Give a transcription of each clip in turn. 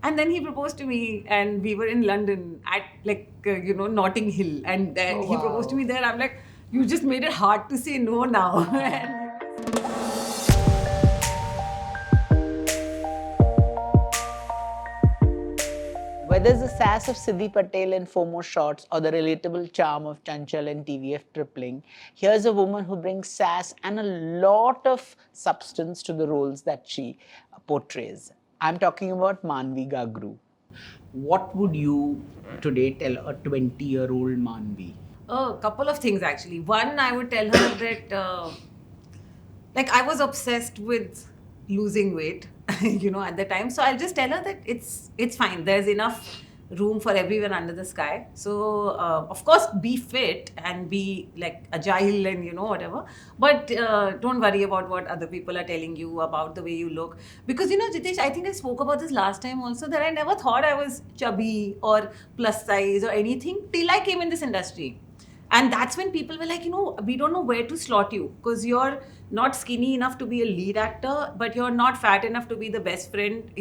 And then he proposed to me, and we were in London at Notting Hill, and he proposed to me there. I'm like, you just made it hard to say no now. Whether it's the sass of Siddhi Patel in FOMO shots or the relatable charm of Chanchal in TVF Tripling, here's a woman who brings sass and a lot of substance to the roles that she portrays. I'm talking about Maanvi Gagroo. What would you today tell a 20-year-old Maanvi? A couple of things actually. One, I would tell her that I was obsessed with losing weight, at the time. So I'll just tell her that it's fine. There's enough room for everyone under the sky. So of course, be fit and be agile and whatever. But don't worry about what other people are telling you about the way you look. Because Jitesh, I think I spoke about this last time also, that I never thought I was chubby or plus size or anything till I came in this industry. And that's when people were like, we don't know where to slot you, because you're not skinny enough to be a lead actor, but you're not fat enough to be the best friend,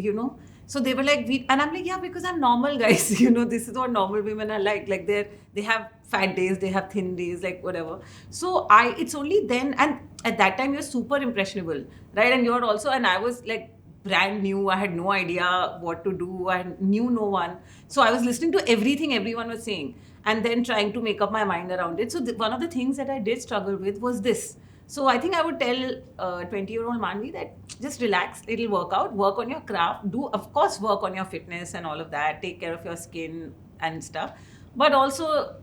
So they were like, and I'm like, yeah, because I'm normal, guys. This is what normal women are like. Like they have fat days, they have thin days, like whatever. So it's only then, and at that time you're super impressionable, right? And you're also, and I was like brand new. I had no idea what to do. I knew no one. So I was listening to everything everyone was saying, and then trying to make up my mind around it. So one of the things that I did struggle with was this. So I think I would tell 20-year-old Maanvi that just relax, it'll work out, work on your craft, of course, work on your fitness and all of that, take care of your skin and stuff. But also,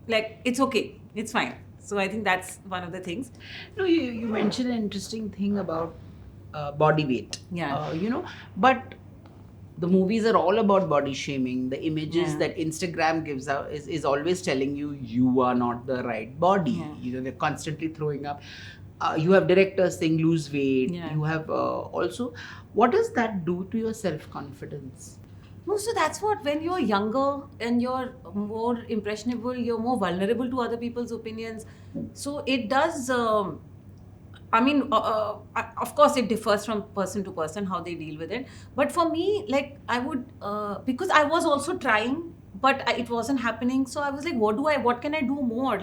it's okay, it's fine. So I think that's one of the things. No, you mentioned an interesting thing about body weight. Yeah. But the movies are all about body shaming. The images that Instagram gives out is always telling you are not the right body. Yeah. They're constantly throwing up. You have directors saying lose weight. Yeah. You have also, what does that do to your self-confidence? No, so that's what, when you're younger and you're more impressionable, you're more vulnerable to other people's opinions. So it does... of course, it differs from person to person how they deal with it. But for me, I would, because I was also trying, but it wasn't happening. So I was like, what can I do more?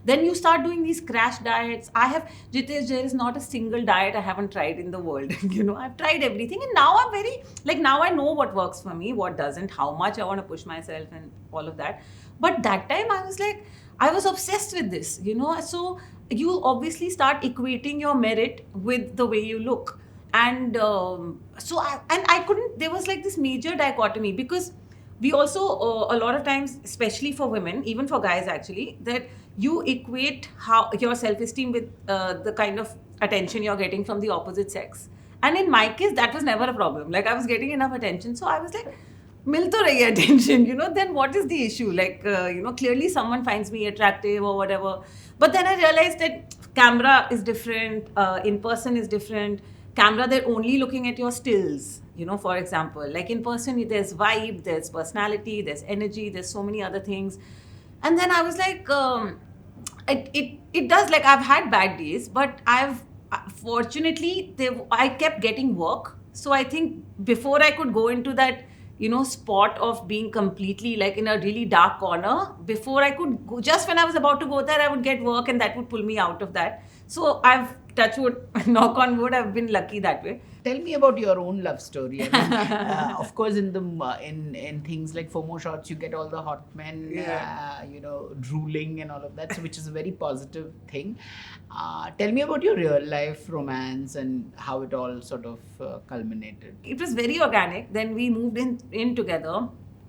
Then you start doing these crash diets. Jitesh, there is not a single diet I haven't tried in the world. I've tried everything. And now I'm very, now I know what works for me, what doesn't, how much I want to push myself and all of that. But that time I was obsessed with this, So you obviously start equating your merit with the way you look. And I couldn't, there was this major dichotomy, because we also, a lot of times, especially for women, even for guys actually, that you equate how your self-esteem with the kind of attention you're getting from the opposite sex. And in my case, that was never a problem. I was getting enough attention. So I was like, mil to rahi hai attention, then what is the issue? Clearly someone finds me attractive or whatever. But then I realized that camera is different, in person is different. Camera, they're only looking at your stills, for example. In person, there's vibe, there's personality, there's energy, there's so many other things. And then I was like, it does, I've had bad days, but fortunately, I kept getting work. So I think before I could go into that, spot of being completely in a really dark corner, before I could go, just when I was about to go there, I would get work and that would pull me out of that. So I've, touch wood, knock on wood, I've been lucky that way. Tell me about your own love story. Of course, in things like FOMO shots, you get all the hot men, drooling and all of that, so which is a very positive thing. Tell me about your real life romance and how it all sort of culminated. It was very organic. Then we moved in together,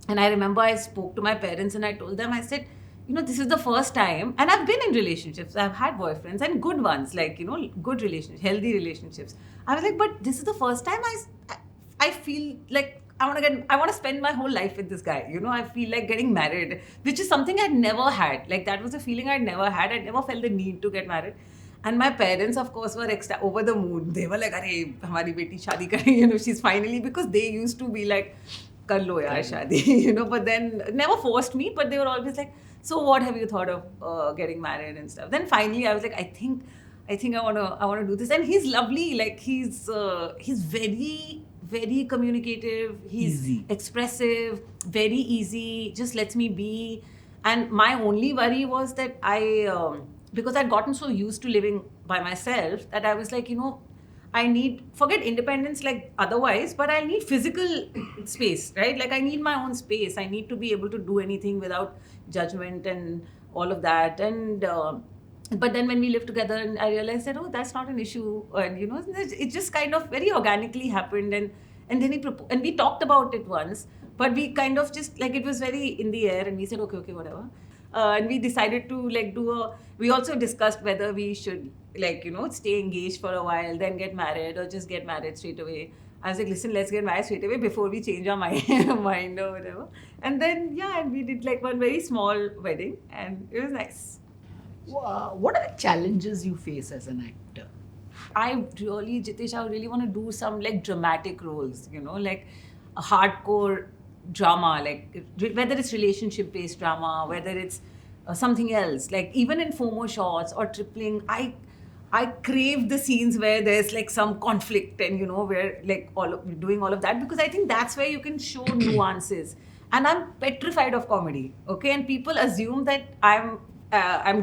and I remember I spoke to my parents and I told them, I said, this is the first time, and I've been in relationships, I've had boyfriends and good ones, good relationships, healthy relationships. I was like, but this is the first time I feel like I want to spend my whole life with this guy. I feel like getting married, which is something I'd never had. That was a feeling I'd never had. I'd never felt the need to get married. And my parents, of course, were over the moon. They were like, "Arey, hamari beti shaadi kare." She's finally, because they used to be like, "Kar lo yaar shaadi," But then never forced me. But they were always like, "So what have you thought of getting married and stuff?" Then finally, I was like, I think I want to do this. And he's lovely. He's very, very communicative. He's Easy. expressive, very easy, just lets me be. And my only worry was that because I'd gotten so used to living by myself that I was like, I need, forget independence like otherwise, but I need physical space, right? Like I need my own space. I need to be able to do anything without judgment and all of that. And but then when we lived together, and I realized that, oh, that's not an issue. And it just kind of very organically happened. And then and we talked about it once, but we kind of just like, it was very in the air, and we said, okay, whatever. And we decided to like we also discussed whether we should like, stay engaged for a while, then get married, or just get married straight away. I was like, listen, let's get married straight away before we change our mind or whatever. And then, and we did like one very small wedding, and it was nice. What are the challenges you face as an actor? Jitesh, I really want to do some like dramatic roles, like a hardcore drama, like whether it's relationship based drama, whether it's something else, like even in FOMO shots or tripling, I crave the scenes where there's like some conflict and where like doing all of that, because I think that's where you can show nuances. And I'm petrified of comedy, okay? And people assume that I'm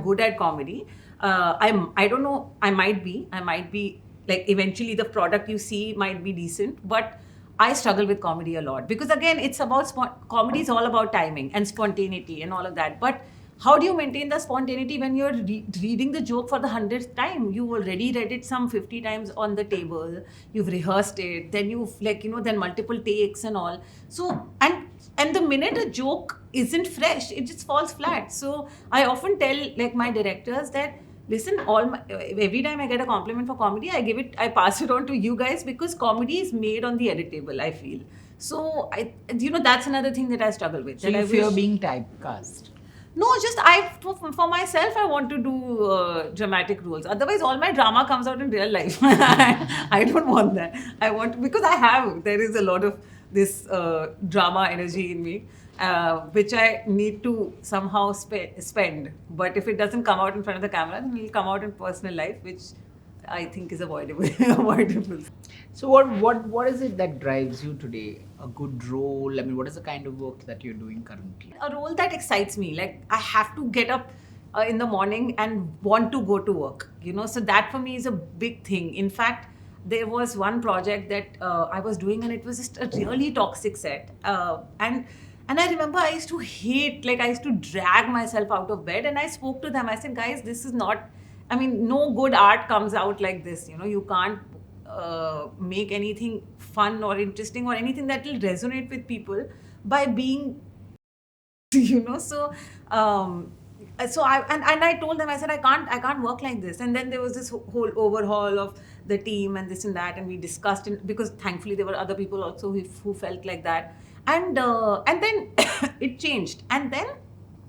good at comedy. I don't know. I might be like, eventually the product you see might be decent, but I struggle with comedy a lot, because again, it's about comedy is all about timing and spontaneity and all of that. But how do you maintain the spontaneity when you're reading the joke for the 100th time? You already read it some 50 times on the table. You've rehearsed it. Then you've then multiple takes and all. So, and the minute a joke isn't fresh, it just falls flat. So I often tell like my directors that, listen, every time I get a compliment for comedy, I pass it on to you guys, because comedy is made on the edit table, I feel. So that's another thing that I struggle with. So you fear being typecast? No, just for myself, I want to do dramatic roles. Otherwise, all my drama comes out in real life. I don't want that. Because there is a lot of this drama energy in me, which I need to somehow spend. But if it doesn't come out in front of the camera, then it will come out in personal life, which I think is avoidable. So what is it that drives you today? A good role? I mean, what is the kind of work that you're doing currently? A role that excites me. Like, I have to get up in the morning and want to go to work. So that for me is a big thing. In fact, there was one project that I was doing, and it was just a really toxic set. And I remember I used to hate, like I used to drag myself out of bed, and I spoke to them. I said, guys, this is not, no good art comes out like this. You can't make anything fun or interesting or anything that will resonate with people by being, so I told them, I said, I can't work like this. And then there was this whole overhaul of the team and this and that, and we discussed it, because thankfully there were other people also who felt like that. And then it changed. And then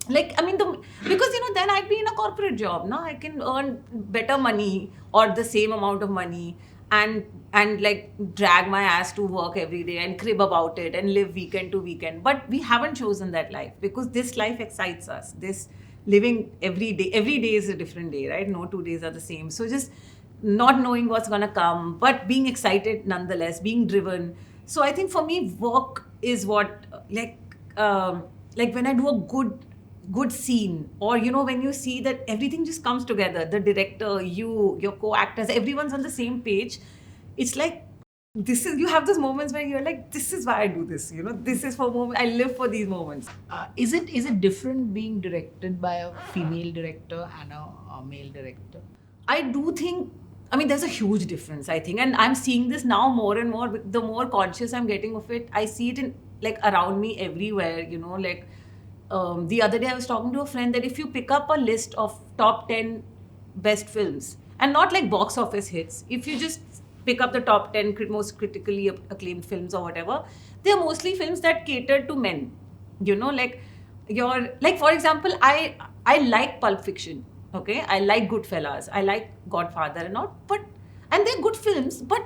because then I'd be in a corporate job. Now I can earn better money or the same amount of money, and like drag my ass to work every day and crib about it and live weekend to weekend. But we haven't chosen that life, because this life excites us. This living every day is a different day, right? No 2 days are the same. So just not knowing what's gonna come, but being excited nonetheless, being driven. So I think for me, work is what, like when I do a good scene, or when you see that everything just comes together, the director, your co-actors, everyone's on the same page. It's like, you have those moments where you're like, this is why I do this. This is for moment. I live for these moments. Is it different being directed by a female director and a male director? I do think, there's a huge difference, I think. And I'm seeing this now more and more. The more conscious I'm getting of it, I see it in like around me everywhere, like the other day I was talking to a friend that if you pick up a list of top 10 best films, and not like box office hits, if you just pick up the top 10 most critically acclaimed films or whatever, they're mostly films that cater to men. Like for example, I like Pulp Fiction. Okay, I like Goodfellas, I like Godfather and all, and they're good films, but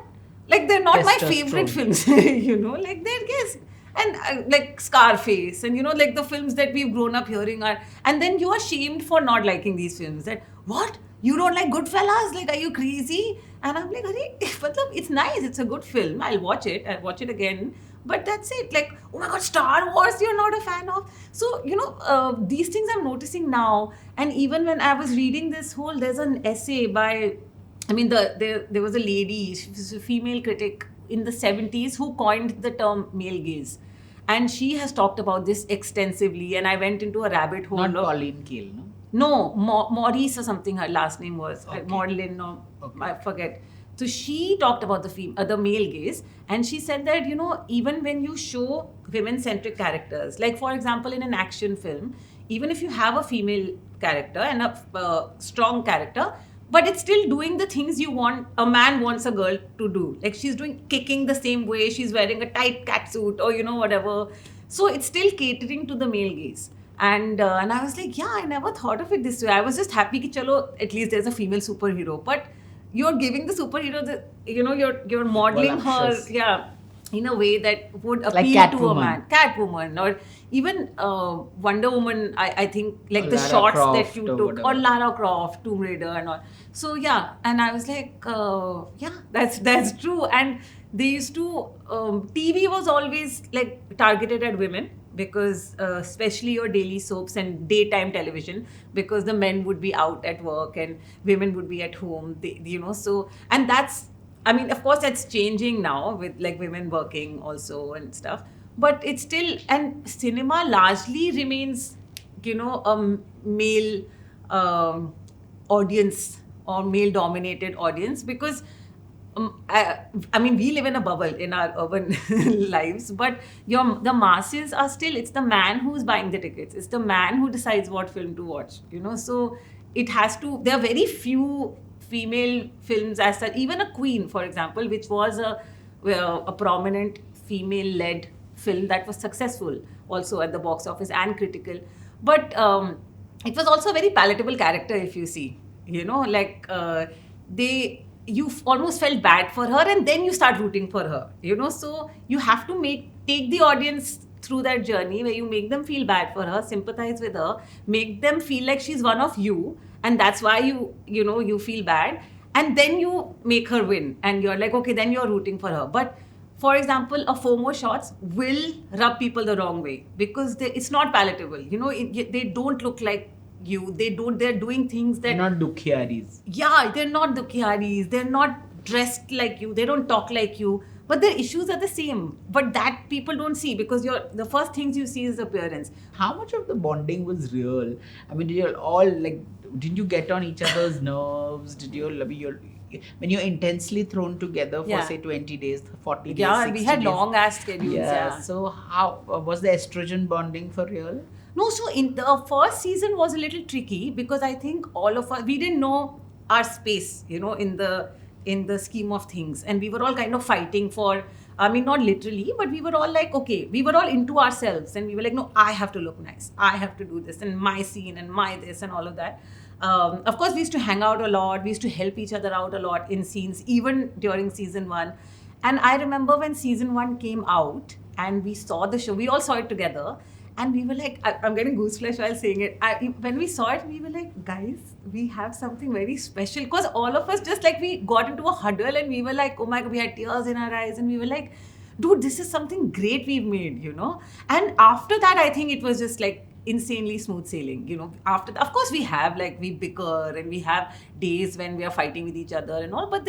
like they're not my favorite films. Like they're guess. And like Scarface, and like the films that we've grown up hearing are, and then you are shamed for not liking these films. That, what? You don't like Goodfellas? Like, are you crazy? And I'm like, it's nice, it's a good film, I'll watch it again. But that's it. Like, oh my God, Star Wars, you're not a fan of? So, these things I'm noticing now. And even when I was reading there's an essay by, there was a lady, she was a female critic in the 70s who coined the term male gaze. And she has talked about this extensively. And I went into a rabbit hole. Not Pauline Kael, no? No, Maurice or something her last name was. Okay. Maudlin, or Okay. I forget. So she talked about the male gaze, and she said that, even when you show women-centric characters, like for example in an action film, even if you have a female character and a strong character, but it's still doing the things a man wants a girl to do. Like she's kicking the same way, she's wearing a tight catsuit or whatever. So it's still catering to the male gaze. And I was like, yeah, I never thought of it this way. I was just happy that chalo, at least there's a female superhero. But you're giving the superhero you're modeling her, Voluptuous. yeah, in a way that would appeal Like to a Catwoman. man. Catwoman, or even Wonder Woman, I think, like Or the Lara shots Croft that you or took, whatever. or Lara Croft, Tomb Raider and all. So yeah, and I was like, yeah, that's true. And they used to, TV was always like targeted at women, because especially your daily soaps and daytime television, because the men would be out at work and women would be at home, so, and that's, of course that's changing now with like women working also and stuff, but it's still, and cinema largely remains, a male audience, or male dominated audience, because we live in a bubble in our urban lives, but the masses are still, it's the man who's buying the tickets, it's the man who decides what film to watch, so it has to, there are very few female films as such. Even a Queen, for example, which was a prominent female-led film that was successful also at the box office and critical, but it was also a very palatable character, if you see, you almost felt bad for her, and then you start rooting for her, so you have to take the audience through that journey where you make them feel bad for her, sympathize with her, make them feel like she's one of you, and that's why you feel bad, and then you make her win, and you're like, okay, then you're rooting for her. But for example, a FOMO shots will rub people the wrong way, because it's not palatable, they don't look like you, they're doing things that, Not Dukhiyaris. yeah, they're not Dukhiyaris, they're not dressed like you, they don't talk like you, but their issues are the same. But that people don't see, because the first things you see is appearance. How much of the bonding was real? I mean, did you all did you get on each other's nerves? Did you, when you're intensely thrown together for Yeah. say 20 days, 40 days, Yeah, 60 we had days? long ass schedules. Yeah. So how was the estrogen bonding for real? No, so in the first season was a little tricky, because I think all of us, we didn't know our space, in the scheme of things, and we were all kind of fighting for. Not literally, but we were all like, okay, we were all into ourselves, and we were like, no, I have to look nice, I have to do this, and my scene, and my this, and all of that. Of course, we used to hang out a lot. We used to help each other out a lot in scenes, even during season 1. And I remember when season 1 came out and we saw the show, we all saw it together. And we were like, I'm getting gooseflesh while saying it. When we saw it, we were like, guys, we have something very special. Because all of us just like, we got into a huddle and we were like, oh my God, we had tears in our eyes. And we were like, dude, this is something great we've made, And after that, I think it was just like insanely smooth sailing, After that, of course, we bicker and we have days when we are fighting with each other and all, but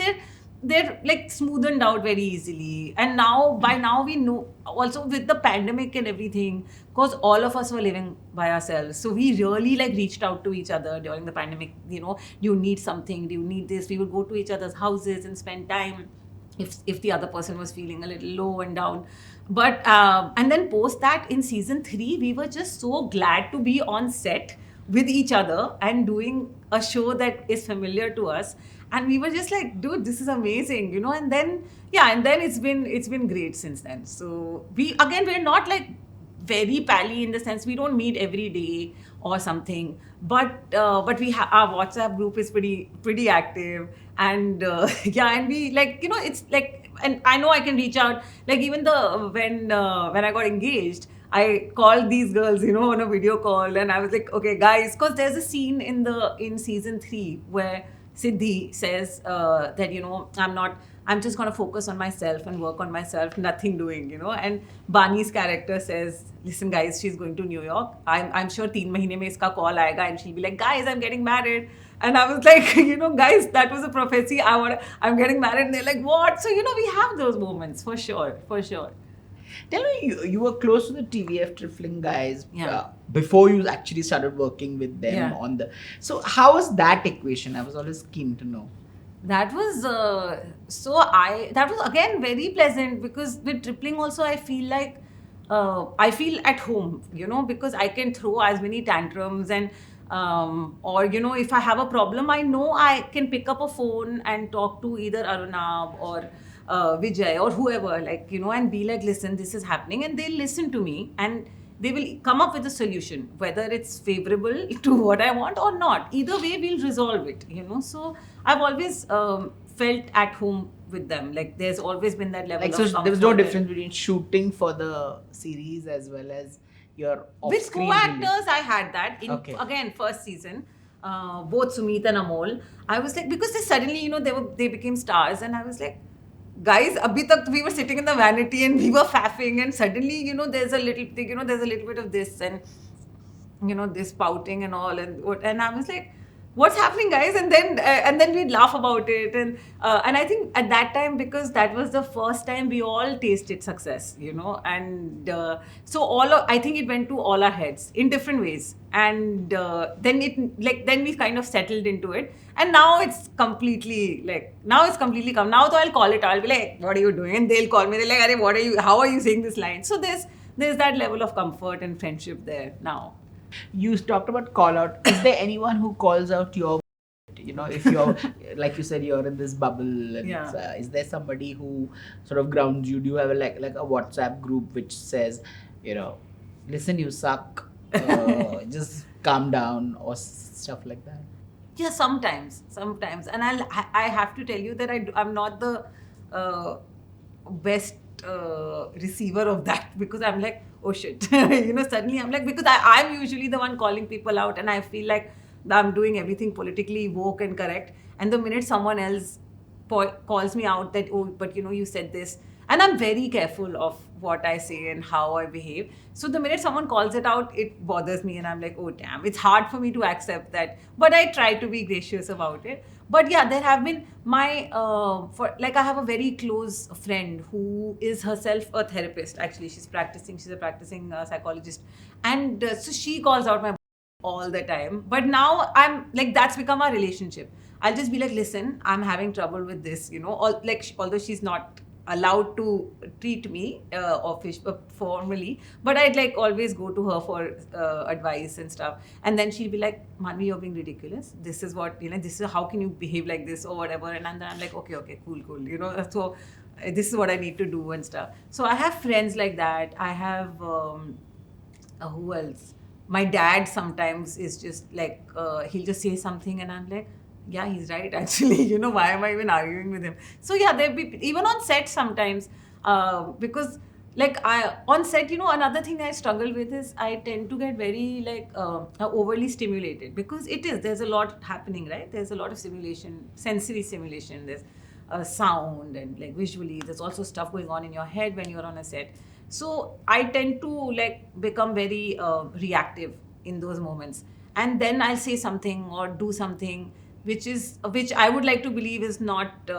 they're like smoothened out very easily. And by now we know, also with the pandemic and everything, because all of us were living by ourselves, so we really like reached out to each other during the pandemic. Do you need something, do you need this? We would go to each other's houses and spend time if the other person was feeling a little low and down. But and then post that, in season 3 we were just so glad to be on set with each other and doing a show that is familiar to us, and we were just like, dude, this is amazing, and then it's been great since then. So we're not like very pally in the sense we don't meet every day or something, but our WhatsApp group is pretty active, and and we like, it's like, and I know I can reach out, like even when I got engaged, I called these girls, on a video call, and I was like, okay guys, because there's a scene in season 3 where Siddhi says that, you know, I'm just going to focus on myself and work on myself, nothing doing, you know. And Bani's character says, listen, guys, she's going to New York. I'm sure 3 mahine mein iska call aayega and she'll be like, guys, I'm getting married. And I was like, you know, guys, that was a prophecy. I'm getting married. And they're like, what? So, you know, we have those moments for sure, for sure. Tell me, you were close to the TVF Trifling guys Yeah. before you actually started working with them Yeah. on the. So how was that equation? I was always keen to know. That was that was again very pleasant, because with tripling also I feel like I feel at home, you know, because I can throw as many tantrums and or, you know, if I have a problem, I know I can pick up a phone and talk to either Arunab or Vijay or whoever, like, you know, and be like, listen, this is happening, and they'll listen to me and they will come up with a solution, whether it's favorable to what I want or not. Either way, we'll resolve it, you know. So I've always felt at home with them. Like, there's always been that level Like, of so there was no comfort. difference between shooting for the series as well as your With off-screen co-actors, I had that. In, Okay. again, first season, both Sumit and Amol. I was like, because they suddenly, you know, they became stars, and I was like, guys, abhi tak we were sitting in the vanity and we were faffing, and suddenly, you know, there's a little bit of this, and, you know, this pouting and all, and I was like, what's happening, guys? And then we'd laugh about it, and I think at that time, because that was the first time we all tasted success, you know, and so I think it went to all our heads in different ways, and then we kind of settled into it, and now it's completely come. Now, though, I'll call it. I'll be like, what are you doing? And they'll call me. They're like, Arey, what are you? How are you saying this line? So there's that level of comfort and friendship there now. You talked about call out. Is there anyone who calls out your, you know, if you're, like you said, you're in this bubble, and Yeah. is there somebody who sort of grounds you? Do you have like a WhatsApp group which says, you know, listen, you suck, just calm down, or stuff like that? Yeah, sometimes, and I have to tell you that I'm not the best receiver of that, because I'm like, oh shit, you know, suddenly I'm like, because I'm usually the one calling people out, and I feel like I'm doing everything politically woke and correct, and the minute someone else calls me out that, oh, but you know, you said this, and I'm very careful of what I say and how I behave. So the minute someone calls it out, it bothers me, and I'm like, oh damn, it's hard for me to accept that. But I try to be gracious about it. But yeah, there have been I have a very close friend who is herself a therapist. Actually, she's a practicing psychologist, and so she calls out my all the time. But now I'm like, that's become our relationship. I'll just be like, listen, I'm having trouble with this, you know, although she's not allowed to treat me formally, but I'd like always go to her for advice and stuff, and then she'll be like, Maanvi, you're being ridiculous, this is what, you know, this is how can you behave like this or whatever, and then I'm like, okay, cool, you know, so this is what I need to do and stuff. So I have friends like that. I have who else? My dad sometimes is just like, he'll just say something and I'm like, yeah, he's right, actually. You know, why am I even arguing with him? So yeah, there'll be, even on set sometimes, because like on set, you know, another thing I struggle with is I tend to get very like overly stimulated, because there's a lot happening, right? There's a lot of stimulation, sensory stimulation. There's sound and like visually. There's also stuff going on in your head when you're on a set. So I tend to like become very reactive in those moments, and then I'll say something or do something which I would like to believe is not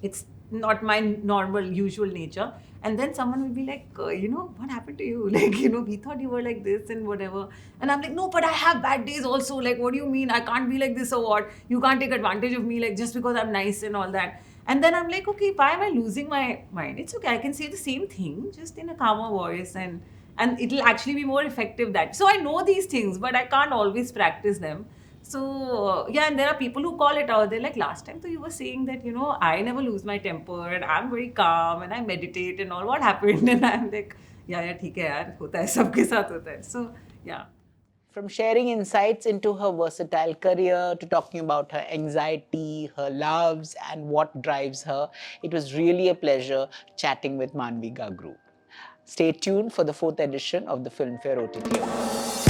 it's not my normal usual nature, and then someone will be like, you know, what happened to you? Like, you know, we thought you were like this and whatever, and I'm like, no, but I have bad days also. Like, what do you mean I can't be like this, or what? You can't take advantage of me, like, just because I'm nice and all that. And then I'm like, okay, why am I losing my mind? It's okay, I can say the same thing just in a calmer voice, and it'll actually be more effective that. So I know these things, but I can't always practice them. So yeah, and there are people who call it out. They're like, last time so you were saying that, you know, I never lose my temper and I'm very calm and I meditate and all. What happened? And I'm like, yeah, ठीक है यार, होता है, सबके साथ होता है. So yeah. From sharing insights into her versatile career to talking about her anxiety, her loves, and what drives her, it was really a pleasure chatting with Maanvi Gagroo. Stay tuned for the 4th edition of the Filmfare OTT Awards.